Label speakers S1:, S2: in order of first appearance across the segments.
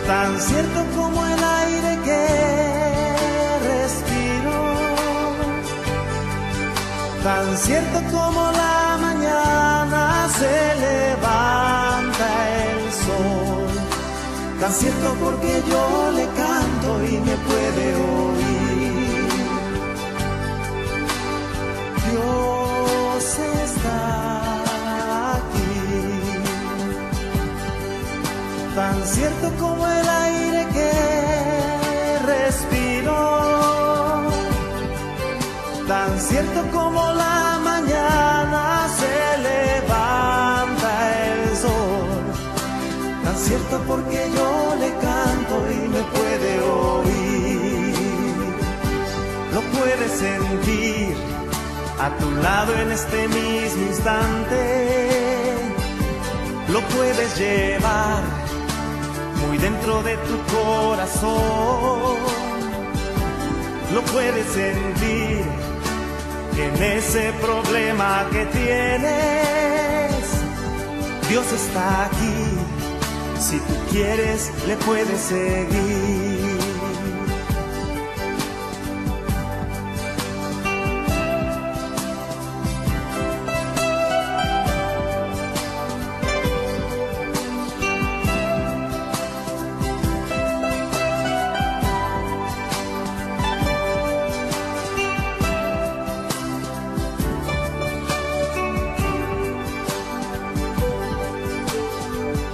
S1: tan cierto como el aire que respiro, tan cierto como la mañana se levanta el sol, tan cierto porque yo le canto y me puede oír. Dios está aquí, tan cierto como el aire que respiro, tan cierto como la mañana se levanta el sol, tan cierto porque yo le canto y me puede oír. Lo puedes sentir a tu lado en este mismo instante, lo puedes llevar muy dentro de tu corazón, lo puedes sentir en ese problema que tienes. Dios está aquí, si tú quieres le puedes seguir.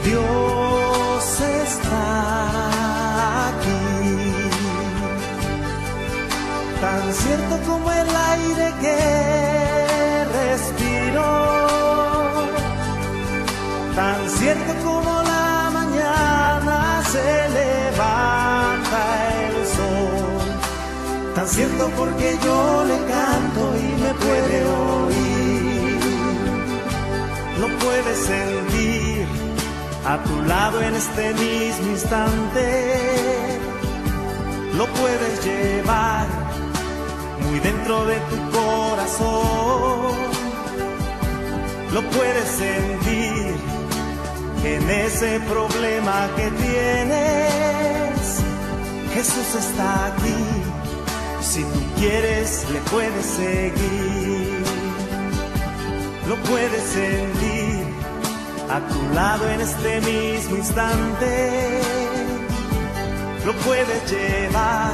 S1: Dios está aquí, tan cierto como el aire que respiro, tan cierto como la mañana se levanta el sol, tan cierto porque yo le canto y me puede oír. Lo puedes sentir a tu lado en este mismo instante, lo puedes llevar muy dentro de tu corazón, lo puedes sentir en ese problema que tienes. Jesús está aquí, si tú quieres le puedes seguir. Lo puedes sentir a tu lado en este mismo instante, lo puedes llevar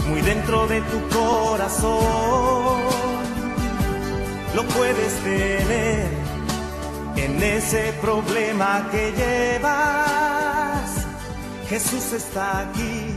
S1: muy dentro de tu corazón, lo puedes tener en ese problema que llevas. Jesús está aquí,